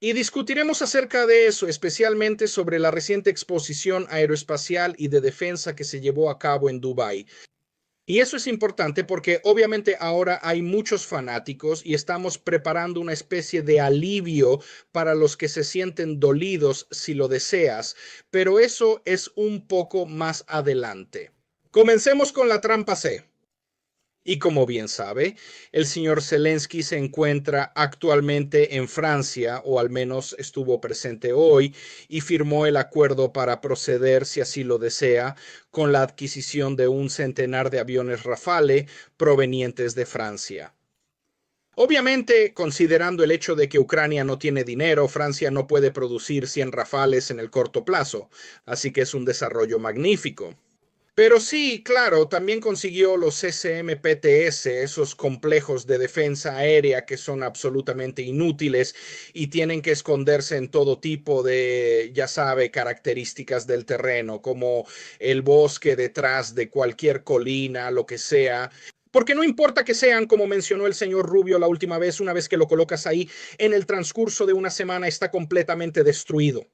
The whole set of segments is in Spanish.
Y discutiremos acerca de eso, especialmente sobre la reciente exposición aeroespacial y de defensa que se llevó a cabo en Dubái. Y eso es importante porque obviamente ahora hay muchos fanáticos y estamos preparando una especie de alivio para los que se sienten dolidos si lo deseas, pero eso es un poco más adelante. Comencemos con la trampa C. Y como bien sabe, el señor Zelensky se encuentra actualmente en Francia, o al menos estuvo presente hoy, y firmó el acuerdo para proceder, si así lo desea, con la adquisición de un centenar de aviones Rafale provenientes de Francia. Obviamente, considerando el hecho de que Ucrania no tiene dinero, Francia no puede producir 100 Rafales en el corto plazo, así que es un desarrollo magnífico. Pero sí, claro, también consiguió los SMPTS, esos complejos de defensa aérea que son absolutamente inútiles y tienen que esconderse en todo tipo de, ya sabe, características del terreno, como el bosque detrás de cualquier colina, lo que sea. Porque no importa que sean, como mencionó el señor Rubio la última vez, una vez que lo colocas ahí, en el transcurso de una semana está completamente destruido.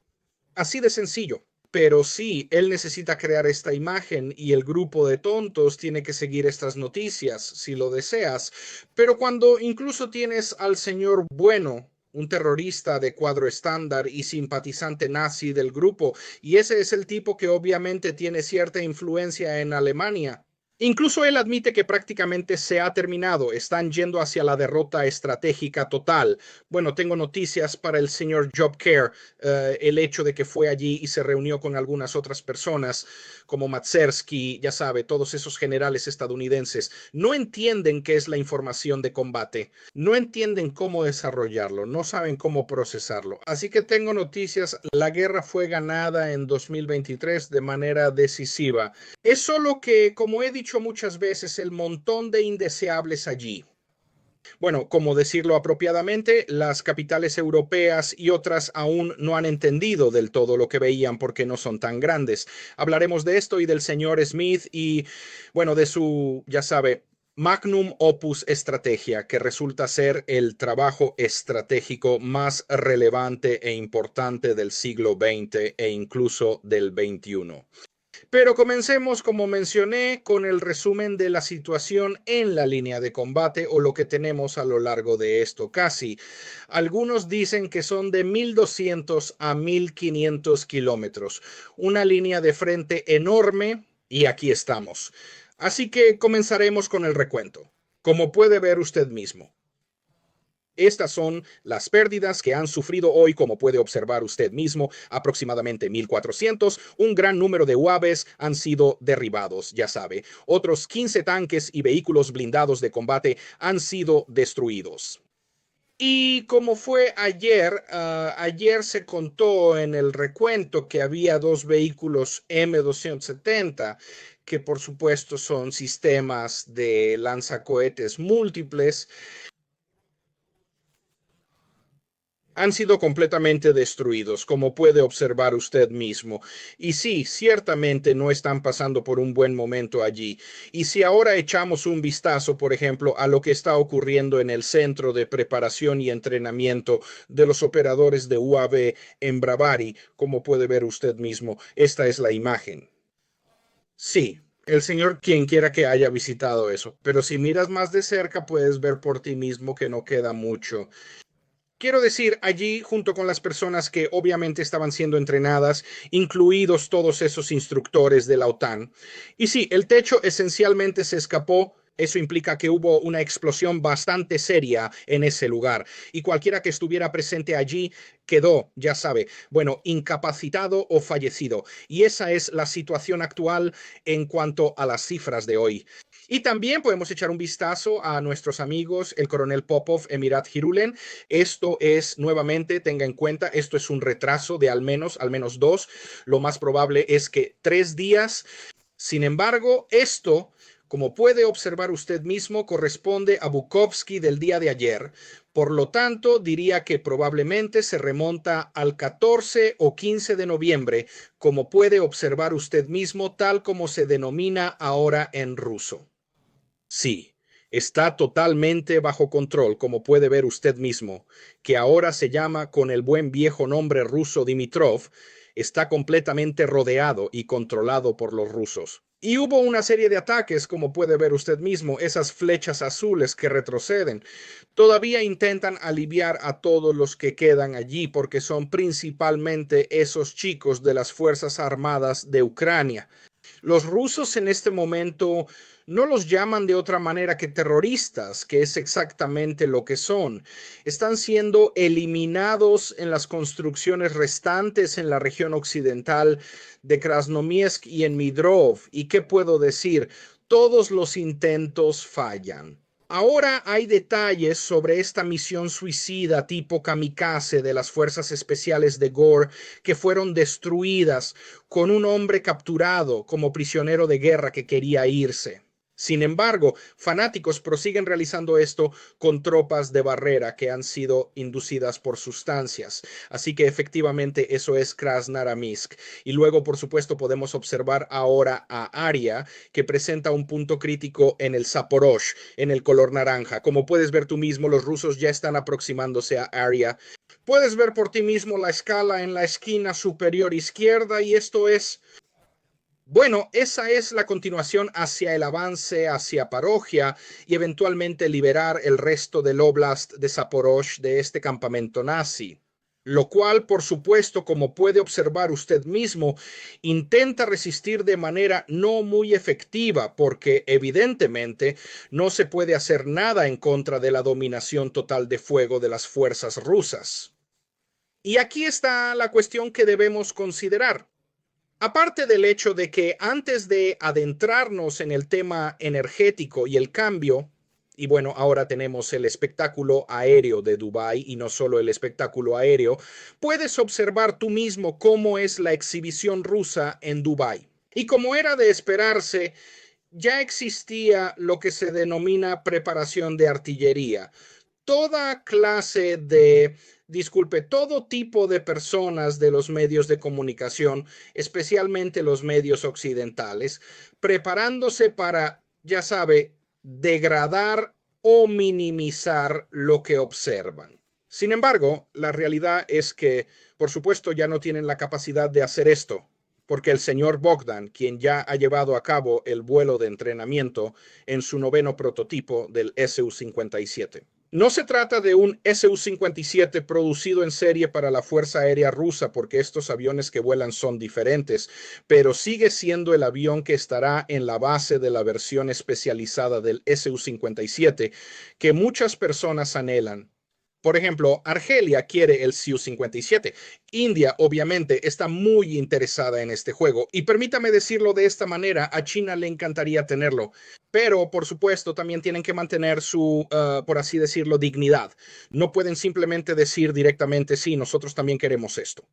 Así de sencillo. Pero sí, él necesita crear esta imagen y el grupo de tontos tiene que seguir estas noticias, si lo deseas. Pero cuando incluso tienes al señor bueno, un terrorista de cuadro estándar y simpatizante nazi del grupo, y ese es el tipo que obviamente tiene cierta influencia en Alemania. Incluso él admite que prácticamente se ha terminado, están yendo hacia la derrota estratégica total. Bueno, tengo noticias para el señor Job Care, el hecho de que fue allí y se reunió con algunas otras personas como Matsersky, ya sabe, todos esos generales estadounidenses, no entienden qué es la información de combate, no entienden cómo desarrollarlo, no saben cómo procesarlo. Así que tengo noticias, la guerra fue ganada en 2023 de manera decisiva. Es solo que, como he dicho muchas veces, el montón de indeseables allí. Bueno, como decirlo apropiadamente, las capitales europeas y otras aún no han entendido del todo lo que veían porque no son tan grandes. Hablaremos de esto y del señor Smith y, bueno, de su, ya sabe, Magnum Opus Estrategia, que resulta ser el trabajo estratégico más relevante e importante del siglo XX e incluso del XXI. Pero comencemos, como mencioné, con el resumen de la situación en la línea de combate o lo que tenemos a lo largo de esto casi. Algunos dicen que son de 1200 a 1500 kilómetros, una línea de frente enorme y aquí estamos. Así que comenzaremos con el recuento. Como puede ver usted mismo, estas son las pérdidas que han sufrido hoy, como puede observar usted mismo, aproximadamente 1400. Un gran número de UAVs han sido derribados, ya sabe. Otros 15 tanques y vehículos blindados de combate han sido destruidos. Y como fue ayer, ayer se contó en el recuento que había dos vehículos M270, que por supuesto son sistemas de lanzacohetes múltiples, han sido completamente destruidos, como puede observar usted mismo. Y sí, ciertamente no están pasando por un buen momento allí. Y si ahora echamos un vistazo, por ejemplo, a lo que está ocurriendo en el centro de preparación y entrenamiento de los operadores de UAV en Bravary, como puede ver usted mismo, esta es la imagen. Sí, el señor quien quiera que haya visitado eso, pero si miras más de cerca puedes ver por ti mismo que no queda mucho. Quiero decir, allí, junto con las personas que obviamente estaban siendo entrenadas, incluidos todos esos instructores de la OTAN. Y sí, el techo esencialmente se escapó. Eso implica que hubo una explosión bastante seria en ese lugar. Y cualquiera que estuviera presente allí quedó, ya sabe, bueno, incapacitado o fallecido. Y esa es la situación actual en cuanto a las cifras de hoy. Y también podemos echar un vistazo a nuestros amigos, el coronel Popov, Emirat Hirulen. Esto es, nuevamente, tenga en cuenta, esto es un retraso de al menos dos. Lo más probable es que 3 días. Sin embargo, esto, como puede observar usted mismo, corresponde a Bukovsky del día de ayer. Por lo tanto, diría que probablemente se remonta al 14 o 15 de noviembre, como puede observar usted mismo, tal como se denomina ahora en ruso. Sí, Está totalmente bajo control, como puede ver usted mismo, que ahora se llama con el buen viejo nombre ruso Dimitrov, está completamente rodeado y controlado por los rusos. Y hubo una serie de ataques, como puede ver usted mismo, esas flechas azules que retroceden. Todavía intentan aliviar a todos los que quedan allí porque son principalmente esos chicos de las Fuerzas Armadas de Ucrania. Los rusos en este momento no los llaman de otra manera que terroristas, que es exactamente lo que son. Están siendo eliminados en las construcciones restantes en la región occidental de Krasnoyarsk y en Midrov. ¿Y qué puedo decir? Todos los intentos fallan. Ahora hay detalles sobre esta misión suicida tipo kamikaze de las fuerzas especiales de Gore que fueron destruidas con un hombre capturado como prisionero de guerra que quería irse. Sin embargo, fanáticos prosiguen realizando esto con tropas de barrera que han sido inducidas por sustancias. Así que efectivamente eso es Krasnaramisk. Y luego, por supuesto, podemos observar ahora a Aria, que presenta un punto crítico en el Zaporozh, en el color naranja. Como puedes ver tú mismo, los rusos ya están aproximándose a Aria. Puedes ver por ti mismo la escala en la esquina superior izquierda y esto es... Bueno, esa es la continuación hacia el avance hacia Parogia y eventualmente liberar el resto del Oblast de Zaporozh de este campamento nazi. Lo cual, por supuesto, como puede observar usted mismo, intenta resistir de manera no muy efectiva porque evidentemente no se puede hacer nada en contra de la dominación total de fuego de las fuerzas rusas. Y aquí está la cuestión que debemos considerar. Aparte del hecho de que antes de adentrarnos en el tema energético y el cambio, y bueno, ahora tenemos el espectáculo aéreo de Dubái y no solo el espectáculo aéreo, puedes observar tú mismo cómo es la exhibición rusa en Dubái. Y como era de esperarse, ya existía lo que se denomina preparación de artillería. Toda clase de, disculpe, todo tipo de personas de los medios de comunicación, especialmente los medios occidentales, preparándose para, ya sabe, degradar o minimizar lo que observan. Sin embargo, la realidad es que, por supuesto, ya no tienen la capacidad de hacer esto, porque el señor Bogdan, quien ya ha llevado a cabo el vuelo de entrenamiento en su noveno prototipo del Su-57. No se trata de un Su-57 producido en serie para la Fuerza Aérea Rusa, porque estos aviones que vuelan son diferentes, pero sigue siendo el avión que estará en la base de la versión especializada del Su-57 que muchas personas anhelan. Por ejemplo, Argelia quiere el Su-57. India, obviamente, está muy interesada en este juego. Y permítame decirlo de esta manera, a China le encantaría tenerlo. Pero, por supuesto, también tienen que mantener su, por así decirlo, dignidad. No pueden simplemente decir directamente, sí, nosotros también queremos esto.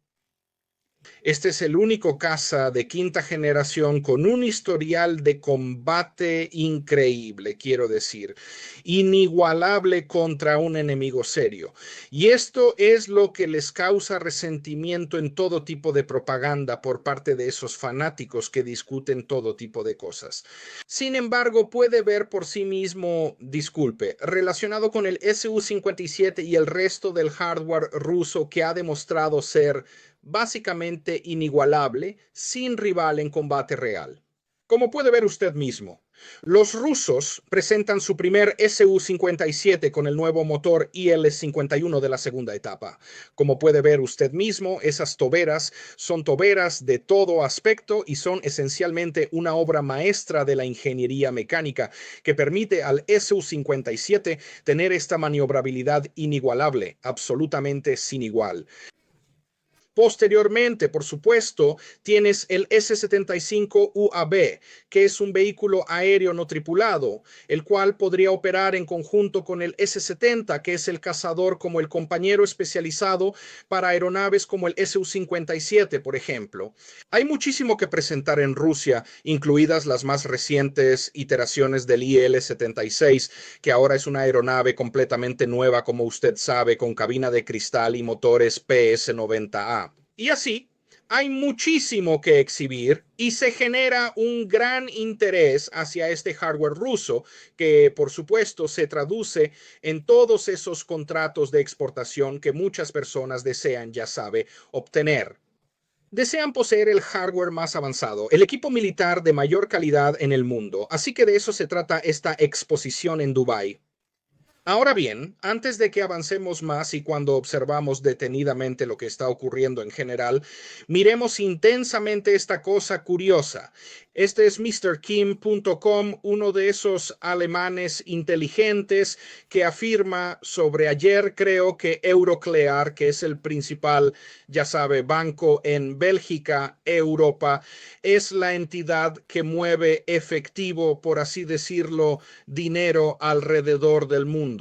Este es el único caza de quinta generación con un historial de combate increíble, quiero decir, inigualable contra un enemigo serio. Y esto es lo que les causa resentimiento en todo tipo de propaganda por parte de esos fanáticos que discuten todo tipo de cosas. Sin embargo, puede ver por sí mismo, disculpe, relacionado con el Su-57 y el resto del hardware ruso que ha demostrado ser básicamente inigualable, sin rival en combate real. Como puede ver usted mismo, los rusos presentan su primer Su-57 con el nuevo motor IL-51 de la segunda etapa. Como puede ver usted mismo, esas toberas son toberas de todo aspecto y son esencialmente una obra maestra de la ingeniería mecánica que permite al Su-57 tener esta maniobrabilidad inigualable, absolutamente sin igual. Posteriormente, por supuesto, tienes el S-75 UAV, que es un vehículo aéreo no tripulado, el cual podría operar en conjunto con el S-70, que es el cazador como el compañero especializado para aeronaves como el Su-57, por ejemplo. Hay muchísimo que presentar en Rusia, incluidas las más recientes iteraciones del IL-76, que ahora es una aeronave completamente nueva, como usted sabe, con cabina de cristal y motores PS-90A. Y así, Hay muchísimo que exhibir y se genera un gran interés hacia este hardware ruso que, por supuesto, se traduce en todos esos contratos de exportación que muchas personas desean, ya sabe, obtener. Desean poseer el hardware más avanzado, el equipo militar de mayor calidad en el mundo, así que de eso se trata esta exposición en Dubái. Ahora bien, antes de que avancemos más y cuando observamos detenidamente lo que está ocurriendo en general, miremos intensamente esta cosa curiosa. Este es MrKim.com, uno de esos alemanes inteligentes que afirma sobre ayer, creo que Euroclear, que es el principal, ya sabe, banco en Bélgica, Europa, es la entidad que mueve efectivo, por así decirlo, dinero alrededor del mundo.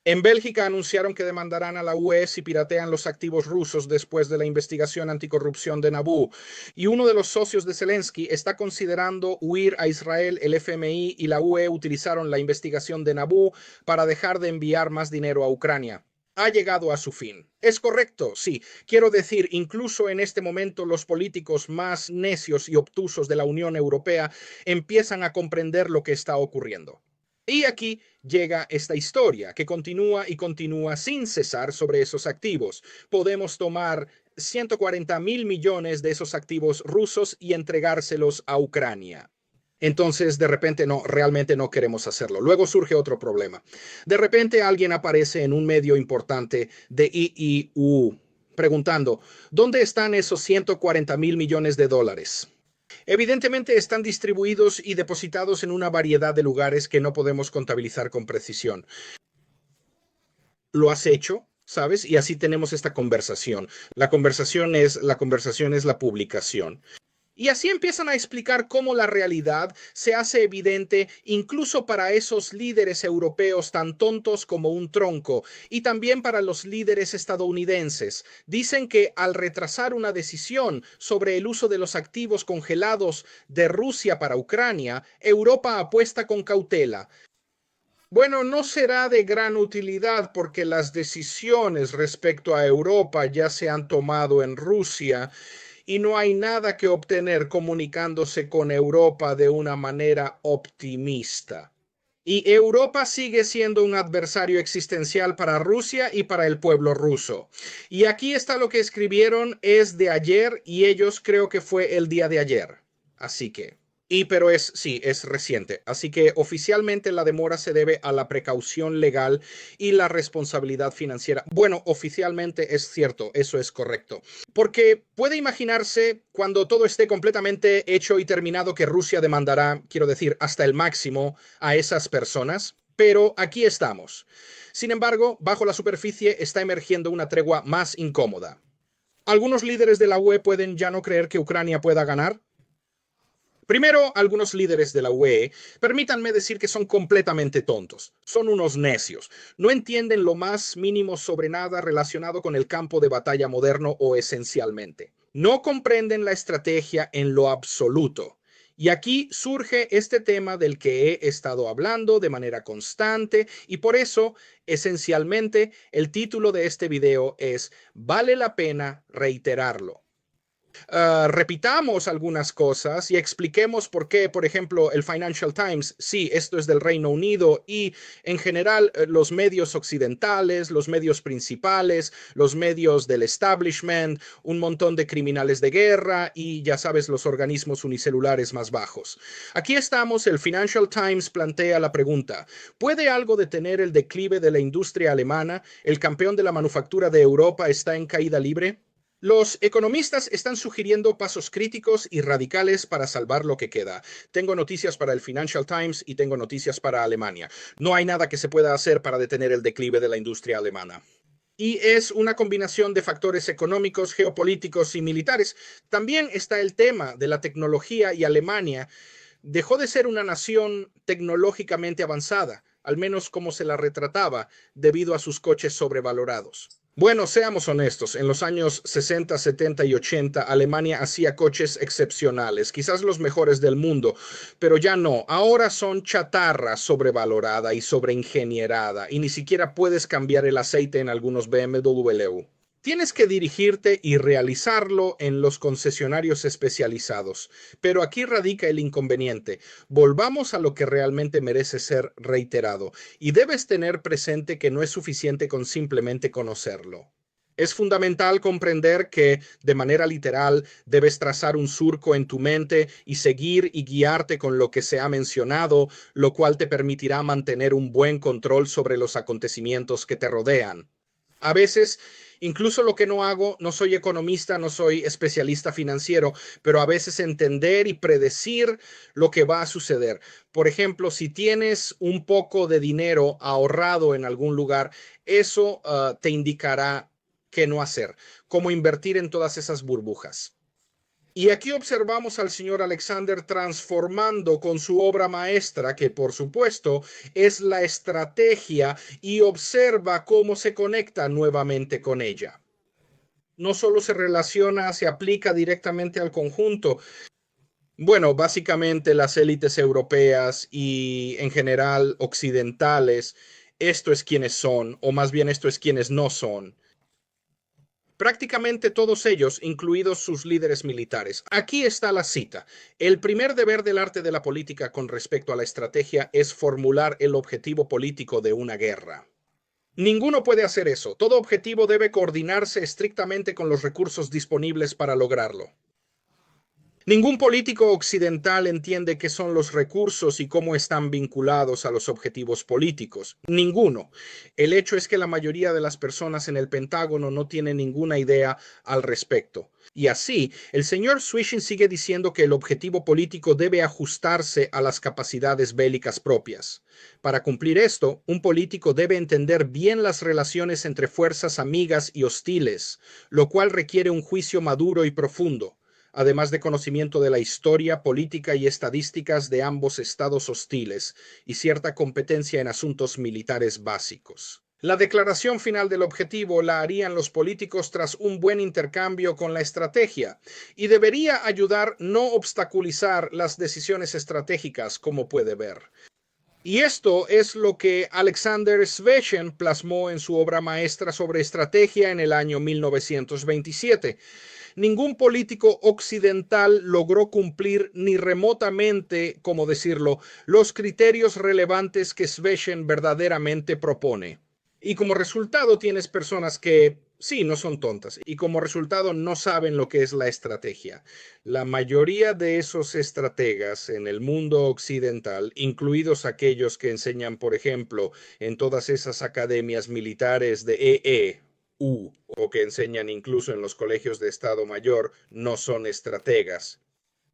En Bélgica anunciaron que demandarán a la UE si piratean los activos rusos después de la investigación anticorrupción de Naboo. Y uno de los socios de Zelensky está considerando huir a Israel. El FMI y la UE utilizaron la investigación de Naboo para dejar de enviar más dinero a Ucrania. Ha llegado a su fin. Es correcto, sí. Quiero decir, incluso en este momento los políticos más necios y obtusos de la Unión Europea empiezan a comprender lo que está ocurriendo. Y aquí llega esta historia que continúa y continúa sin cesar sobre esos activos. Podemos tomar 140.000 millones de esos activos rusos y entregárselos a Ucrania. Entonces, de repente, no, realmente no queremos hacerlo. Luego surge otro problema. De repente alguien aparece en un medio importante de IIU preguntando, ¿dónde están esos 140.000 millones de dólares? Evidentemente están distribuidos y depositados en una variedad de lugares que no podemos contabilizar con precisión. ¿Lo has hecho? ¿Sabes? Y así tenemos esta conversación. La conversación es la publicación. Y así empiezan a explicar cómo la realidad se hace evidente incluso para esos líderes europeos tan tontos como un tronco y también para los líderes estadounidenses. Dicen que al retrasar una decisión sobre el uso de los activos congelados de Rusia para Ucrania, Europa apuesta con cautela. Bueno, no será de gran utilidad porque las decisiones respecto a Europa ya se han tomado en Rusia y no hay nada que obtener comunicándose con Europa de una manera optimista. Y Europa sigue siendo un adversario existencial para Rusia y para el pueblo ruso. Y aquí está lo que escribieron, es de ayer y ellos creo que fue el día de ayer. Así que... pero sí, es reciente. Así que oficialmente la demora se debe a la precaución legal y la responsabilidad financiera. Bueno, oficialmente es cierto, eso es correcto. Porque puede imaginarse cuando todo esté completamente hecho y terminado que Rusia demandará, quiero decir, hasta el máximo a esas personas. Pero aquí estamos. Sin embargo, bajo la superficie está emergiendo una tregua más incómoda. Algunos líderes de la UE pueden ya no creer que Ucrania pueda ganar. Primero, algunos líderes de la UE, permítanme decir que son completamente tontos, son unos necios, no entienden lo más mínimo sobre nada relacionado con el campo de batalla moderno o esencialmente. No comprenden la estrategia en lo absoluto. Y aquí surge este tema del que he estado hablando de manera constante y por eso, esencialmente, el título de este video es ¿Vale la pena reiterarlo? Repitamos algunas cosas y expliquemos por qué, por ejemplo, el Financial Times, sí, esto es del Reino Unido y en general los medios occidentales, los medios principales, los medios del establishment, un montón de criminales de guerra y ya sabes, los organismos unicelulares más bajos. Aquí estamos, el Financial Times plantea la pregunta, ¿puede algo detener el declive de la industria alemana? ¿El campeón de la manufactura de Europa está en caída libre? Los economistas están sugiriendo pasos críticos y radicales para salvar lo que queda. Tengo noticias para el Financial Times y tengo noticias para Alemania. No hay nada que se pueda hacer para detener el declive de la industria alemana. Y es una combinación de factores económicos, geopolíticos y militares. También está el tema de la tecnología y Alemania dejó de ser una nación tecnológicamente avanzada, al menos como se la retrataba, debido a sus coches sobrevalorados. Bueno, seamos honestos, en los años 60, 70 y 80 Alemania hacía coches excepcionales, quizás los mejores del mundo, pero ya no. Ahora son chatarra sobrevalorada y sobreingeniera y ni siquiera puedes cambiar el aceite en algunos BMW. Tienes que dirigirte y realizarlo en los concesionarios especializados. Pero aquí radica el inconveniente. Volvamos a lo que realmente merece ser reiterado. Y debes tener presente que no es suficiente con simplemente conocerlo. Es fundamental comprender que, de manera literal, debes trazar un surco en tu mente y seguir y guiarte con lo que se ha mencionado, lo cual te permitirá mantener un buen control sobre los acontecimientos que te rodean. A veces, incluso lo que no hago, no soy economista, no soy especialista financiero, pero a veces entender y predecir lo que va a suceder. Por ejemplo, si tienes un poco de dinero ahorrado en algún lugar, eso te indicará qué no hacer, cómo invertir en todas esas burbujas. Y aquí observamos al señor Alexander transformando con su obra maestra, que por supuesto es la estrategia, y observa cómo se conecta nuevamente con ella. No solo se relaciona, se aplica directamente al conjunto. Bueno, básicamente las élites europeas y en general occidentales, esto es quienes son, o más bien esto es quienes no son. Prácticamente todos ellos, incluidos sus líderes militares. Aquí está la cita. El primer deber del arte de la política con respecto a la estrategia es formular el objetivo político de una guerra. Ninguno puede hacer eso. Todo objetivo debe coordinarse estrictamente con los recursos disponibles para lograrlo. Ningún político occidental entiende qué son los recursos y cómo están vinculados a los objetivos políticos. Ninguno. El hecho es que la mayoría de las personas en el Pentágono no tienen ninguna idea al respecto. Y así, el señor Swishing sigue diciendo que el objetivo político debe ajustarse a las capacidades bélicas propias. Para cumplir esto, un político debe entender bien las relaciones entre fuerzas amigas y hostiles, lo cual requiere un juicio maduro y profundo, además de conocimiento de la historia, política y estadísticas de ambos estados hostiles y cierta competencia en asuntos militares básicos. La declaración final del objetivo la harían los políticos tras un buen intercambio con la estrategia y debería ayudar no obstaculizar las decisiones estratégicas, como puede ver. Y esto es lo que Alexander Sveshen plasmó en su obra maestra sobre estrategia en el año 1927. Ningún político occidental logró cumplir ni remotamente, como decirlo, los criterios relevantes que Sveshen verdaderamente propone. Y como resultado tienes personas que sí, no son tontas y como resultado no saben lo que es la estrategia. La mayoría de esos estrategas en el mundo occidental, incluidos aquellos que enseñan, por ejemplo, en todas esas academias militares de o que enseñan incluso en los colegios de Estado Mayor, no son estrategas.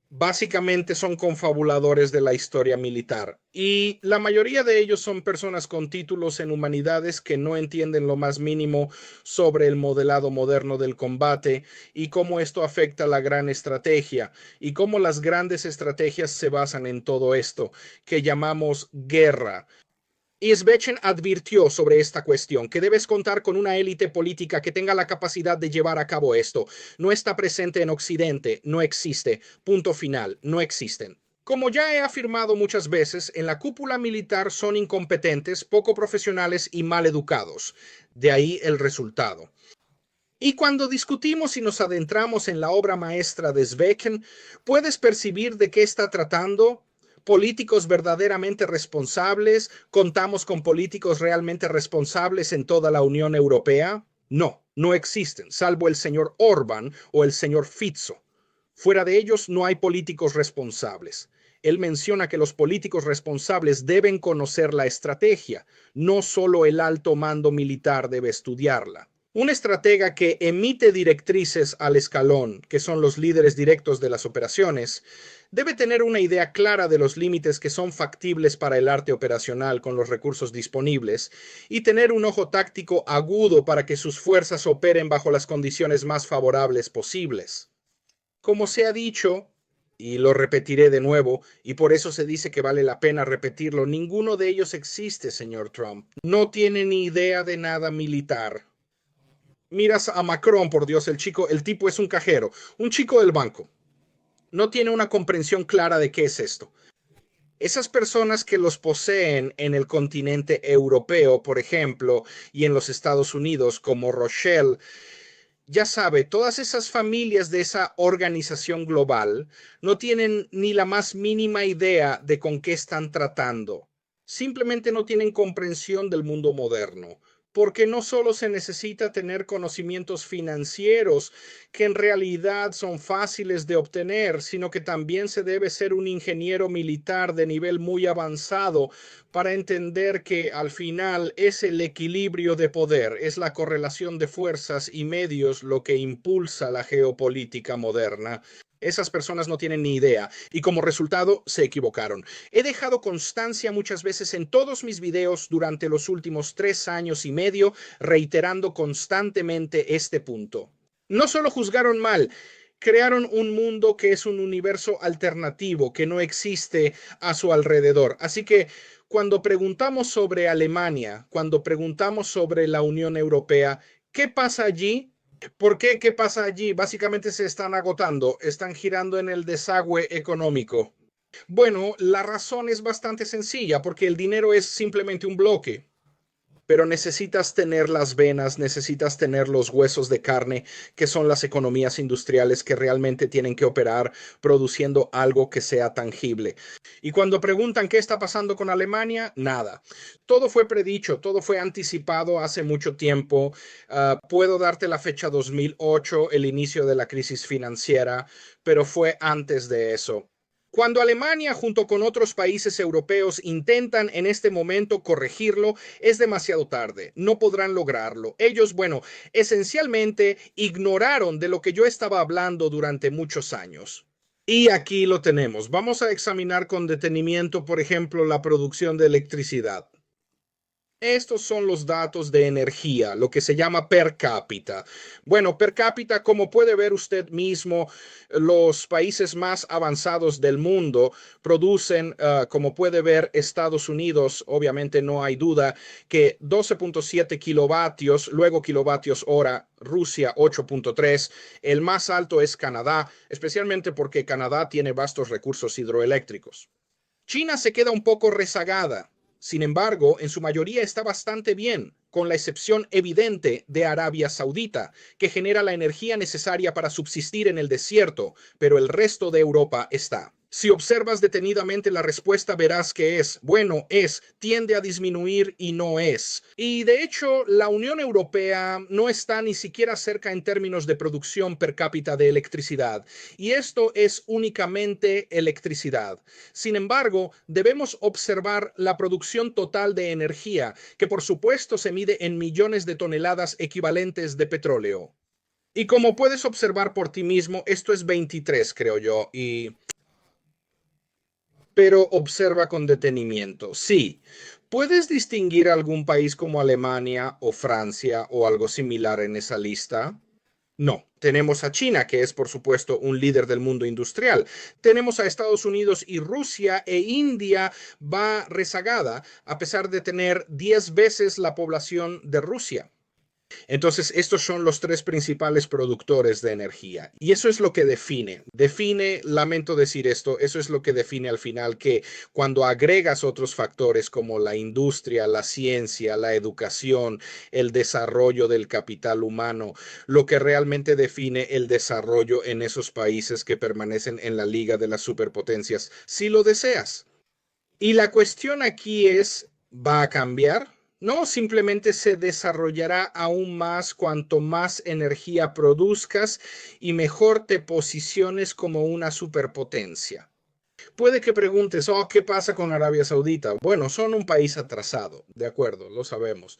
Básicamente son confabuladores de la historia militar y la mayoría de ellos son personas con títulos en humanidades que no entienden lo más mínimo sobre el modelado moderno del combate y cómo esto afecta la gran estrategia y cómo las grandes estrategias se basan en todo esto que llamamos guerra. Y Svechin advirtió sobre esta cuestión, que debes contar con una élite política que tenga la capacidad de llevar a cabo esto. No está presente en Occidente, no existe. Punto final, no existen. Como ya he afirmado muchas veces, en la cúpula militar son incompetentes, poco profesionales y mal educados. De ahí el resultado. Y cuando discutimos y nos adentramos en la obra maestra de Sveken, puedes percibir de qué está tratando. Políticos verdaderamente responsables. ¿Contamos con políticos realmente responsables en toda la Unión Europea? No, no existen, salvo el señor Orbán o el señor Fico. Fuera de ellos no hay políticos responsables. Él menciona que los políticos responsables deben conocer la estrategia, no solo el alto mando militar debe estudiarla. Un estratega que emite directrices al escalón, que son los líderes directos de las operaciones, debe tener una idea clara de los límites que son factibles para el arte operacional con los recursos disponibles y tener un ojo táctico agudo para que sus fuerzas operen bajo las condiciones más favorables posibles. Como se ha dicho, y lo repetiré de nuevo, y por eso se dice que vale la pena repetirlo, ninguno de ellos existe, señor Trump. No tiene ni idea de nada militar. Miras a Macron, por Dios, el tipo es un cajero, un chico del banco. No tiene una comprensión clara de qué es esto. Esas personas que los poseen en el continente europeo, por ejemplo, y en los Estados Unidos, como Rochelle, Ya sabe, todas esas familias de esa organización global no tienen ni la más mínima idea de con qué están tratando. Simplemente no tienen comprensión del mundo moderno, porque no solo se necesita tener conocimientos financieros, que en realidad son fáciles de obtener, sino que también se debe ser un ingeniero militar de nivel muy avanzado para entender que al final es el equilibrio de poder, es la correlación de fuerzas y medios lo que impulsa la geopolítica moderna. Esas personas no tienen ni idea y como resultado se equivocaron. He dejado constancia muchas veces en todos mis videos durante los últimos 3 años y medio, reiterando constantemente este punto. No solo juzgaron mal, crearon un mundo que es un universo alternativo, que no existe a su alrededor. Así que cuando preguntamos sobre Alemania, cuando preguntamos sobre la Unión Europea, ¿qué pasa allí? ¿Por qué? ¿Qué pasa allí? Básicamente se están agotando, están girando en el desagüe económico. Bueno, la razón es bastante sencilla, porque el dinero es simplemente un bloque, pero necesitas tener las venas, necesitas tener los huesos de carne, que son las economías industriales que realmente tienen que operar produciendo algo que sea tangible. Y cuando preguntan qué está pasando con Alemania, nada. Todo fue predicho, todo fue anticipado hace mucho tiempo. Puedo darte la fecha 2008, el inicio de la crisis financiera, pero fue antes de eso. Cuando Alemania, junto con otros países europeos, intentan en este momento corregirlo, es demasiado tarde, no podrán lograrlo. Ellos, bueno, esencialmente ignoraron de lo que yo estaba hablando durante muchos años. Y aquí lo tenemos. Vamos a examinar con detenimiento, por ejemplo, la producción de electricidad. Estos son los datos de energía, lo que se llama per cápita. Bueno, per cápita, como puede ver usted mismo, los países más avanzados del mundo producen, como puede ver, Estados Unidos, obviamente no hay duda, que 12.7 kilovatios, luego kilovatios hora, Rusia 8.3, el más alto es Canadá, especialmente porque Canadá tiene vastos recursos hidroeléctricos. China se queda un poco rezagada. Sin embargo, en su mayoría está bastante bien, con la excepción evidente de Arabia Saudita, que genera la energía necesaria para subsistir en el desierto, pero el resto de Europa está. Si observas detenidamente la respuesta, verás que es, bueno, es, tiende a disminuir y no es. Y de hecho, la Unión Europea no está ni siquiera cerca en términos de producción per cápita de electricidad. Y esto es únicamente electricidad. Sin embargo, debemos observar la producción total de energía, que por supuesto se mide en millones de toneladas equivalentes de petróleo. Y como puedes observar por ti mismo, esto es 23, creo yo, pero observa con detenimiento. Sí, ¿puedes distinguir algún país como Alemania o Francia o algo similar en esa lista? No, tenemos a China, que es por supuesto un líder del mundo industrial. Tenemos a Estados Unidos y Rusia e India va rezagada a pesar de tener 10 veces la población de Rusia. Entonces, estos son los tres principales productores de energía. Y eso es lo que define, lamento decir esto, eso es lo que define al final que cuando agregas otros factores como la industria, la ciencia, la educación, el desarrollo del capital humano, lo que realmente define el desarrollo en esos países que permanecen en la liga de las superpotencias, si lo deseas. Y la cuestión aquí es, ¿va a cambiar? No, simplemente se desarrollará aún más cuanto más energía produzcas y mejor te posiciones como una superpotencia. Puede que preguntes, oh, ¿qué pasa con Arabia Saudita? Bueno, son un país atrasado, de acuerdo, lo sabemos.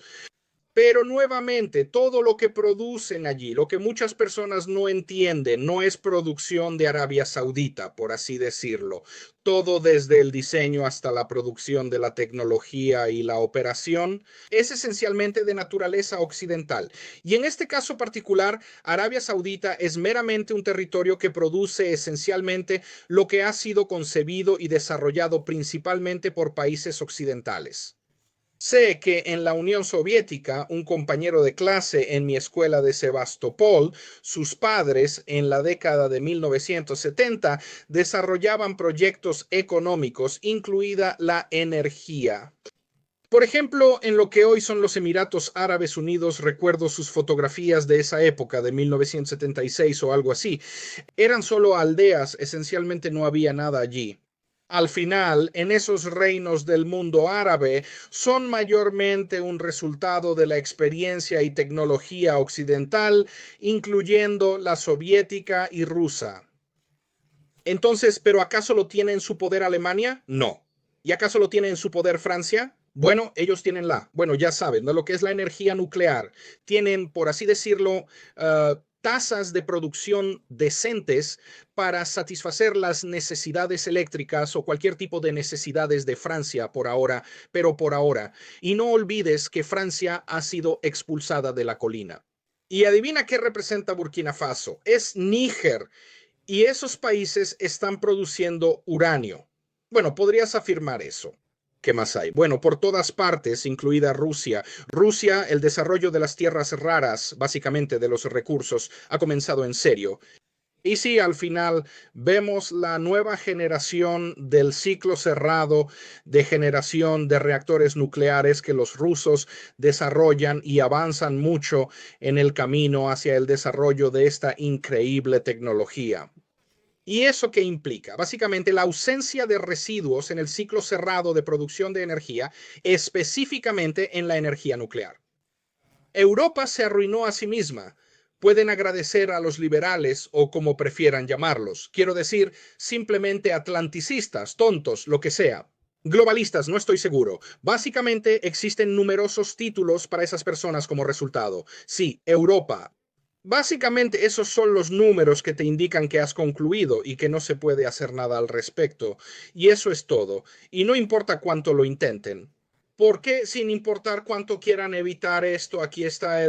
Pero nuevamente, todo lo que producen allí, lo que muchas personas no entienden, no es producción de Arabia Saudita, por así decirlo. Todo desde el diseño hasta la producción de la tecnología y la operación es esencialmente de naturaleza occidental. Y en este caso particular, Arabia Saudita es meramente un territorio que produce esencialmente lo que ha sido concebido y desarrollado principalmente por países occidentales. Sé que en la Unión Soviética, un compañero de clase en mi escuela de Sebastopol, sus padres en la década de 1970 desarrollaban proyectos económicos, incluida la energía. Por ejemplo, en lo que hoy son los Emiratos Árabes Unidos, recuerdo sus fotografías de esa época, de 1976 o algo así. Eran solo aldeas, esencialmente no había nada allí. Al final, en esos reinos del mundo árabe, son mayormente un resultado de la experiencia y tecnología occidental, incluyendo la soviética y rusa. Entonces, ¿pero acaso lo tiene en su poder Alemania? No. ¿Y acaso lo tiene en su poder Francia? Bueno, ellos tienen bueno, ya saben, ¿no? Lo que es la energía nuclear. Tienen, por así decirlo, tasas de producción decentes para satisfacer las necesidades eléctricas o cualquier tipo de necesidades de Francia por ahora, pero por ahora. Y no olvides que Francia ha sido expulsada de la colina. Y adivina qué representa Burkina Faso. Es Níger. Y esos países están produciendo uranio. Bueno, podrías afirmar eso. ¿Qué más hay? Bueno, por todas partes, incluida Rusia. Rusia, el desarrollo de las tierras raras, básicamente de los recursos, ha comenzado en serio. Y sí, al final vemos la nueva generación del ciclo cerrado de generación de reactores nucleares que los rusos desarrollan y avanzan mucho en el camino hacia el desarrollo de esta increíble tecnología. ¿Y eso qué implica? Básicamente la ausencia de residuos en el ciclo cerrado de producción de energía, específicamente en la energía nuclear. Europa se arruinó a sí misma. Pueden agradecer a los liberales o como prefieran llamarlos. Quiero decir, simplemente atlanticistas, tontos, lo que sea. Globalistas, no estoy seguro. Básicamente existen numerosos títulos para esas personas como resultado. Sí, Europa. Básicamente esos son los números que te indican que has concluido y que no se puede hacer nada al respecto. Y eso es todo. Y no importa cuánto lo intenten. ¿Por qué, sin importar cuánto quieran evitar esto? Aquí está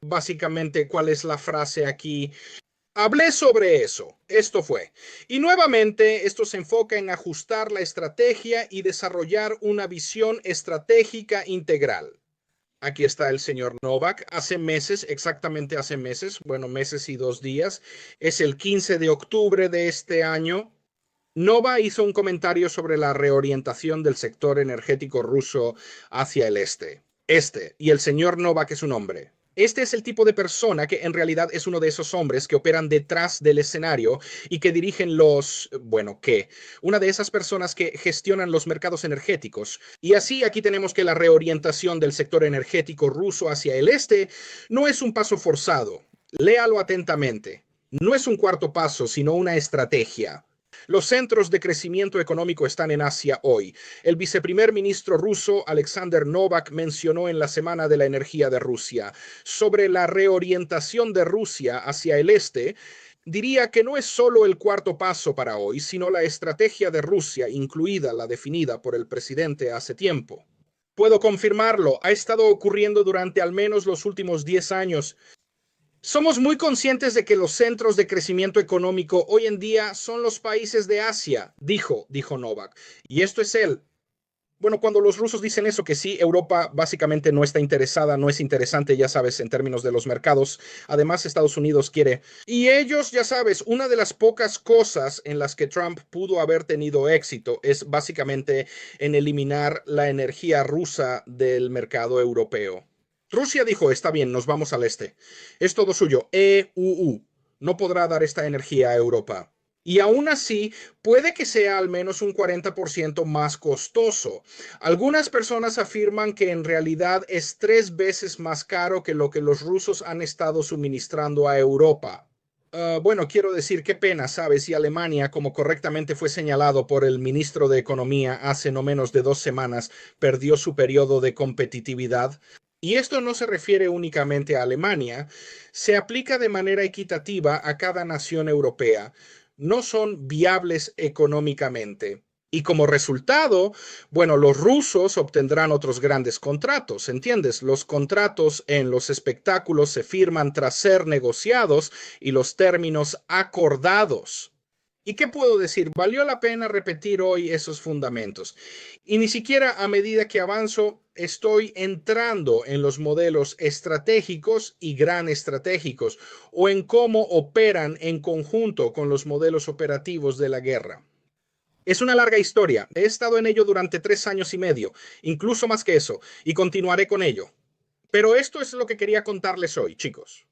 básicamente cuál es la frase aquí. Hablé sobre eso. Esto fue. Y nuevamente, esto se enfoca en ajustar la estrategia y desarrollar una visión estratégica integral. Aquí está el señor Novak. Hace meses, exactamente hace meses, bueno, meses y 2 días, es el 15 de octubre de este año. Nova hizo un comentario sobre la reorientación del sector energético ruso hacia el este. Y el señor Novak es un hombre. Este es el tipo de persona que en realidad es uno de esos hombres que operan detrás del escenario y que dirigen bueno, ¿qué? Una de esas personas que gestionan los mercados energéticos. Y así aquí tenemos que la reorientación del sector energético ruso hacia el este no es un paso forzado. Léalo atentamente. No es un cuarto paso, sino una estrategia. Los centros de crecimiento económico están en Asia hoy. El viceprimer ministro ruso, Alexander Novak, mencionó en la Semana de la Energía de Rusia sobre la reorientación de Rusia hacia el este. Diría que no es solo el cuarto paso para hoy, sino la estrategia de Rusia, incluida la definida por el presidente hace tiempo. Puedo confirmarlo, ha estado ocurriendo durante al menos los últimos 10 años. Somos muy conscientes de que los centros de crecimiento económico hoy en día son los países de Asia, dijo Novak. Y esto es él. Bueno, cuando los rusos dicen eso, que sí, Europa básicamente no está interesada, no es interesante, ya sabes, en términos de los mercados. Además, Estados Unidos quiere. Y ellos, ya sabes, una de las pocas cosas en las que Trump pudo haber tenido éxito es básicamente en eliminar la energía rusa del mercado europeo. Rusia dijo, está bien, nos vamos al este. Es todo suyo. No podrá dar esta energía a Europa. Y aún así, puede que sea al menos un 40% más costoso. Algunas personas afirman que en realidad es 3 veces más caro que lo que los rusos han estado suministrando a Europa. Bueno, quiero decir, qué pena, ¿sabes? Y Alemania, como correctamente fue señalado por el ministro de Economía hace no menos de 2 semanas, perdió su periodo de competitividad. Y esto no se refiere únicamente a Alemania, se aplica de manera equitativa a cada nación europea. No son viables económicamente. Y como resultado, bueno, los rusos obtendrán otros grandes contratos, ¿entiendes? Los contratos en los espectáculos se firman tras ser negociados y los términos acordados. ¿Y qué puedo decir? Valió la pena repetir hoy esos fundamentos. Y ni siquiera a medida que avanzo estoy entrando en los modelos estratégicos y gran estratégicos o en cómo operan en conjunto con los modelos operativos de la guerra. Es una larga historia. He estado en ello durante 3 años y medio, incluso más que eso, y continuaré con ello. Pero esto es lo que quería contarles hoy, chicos.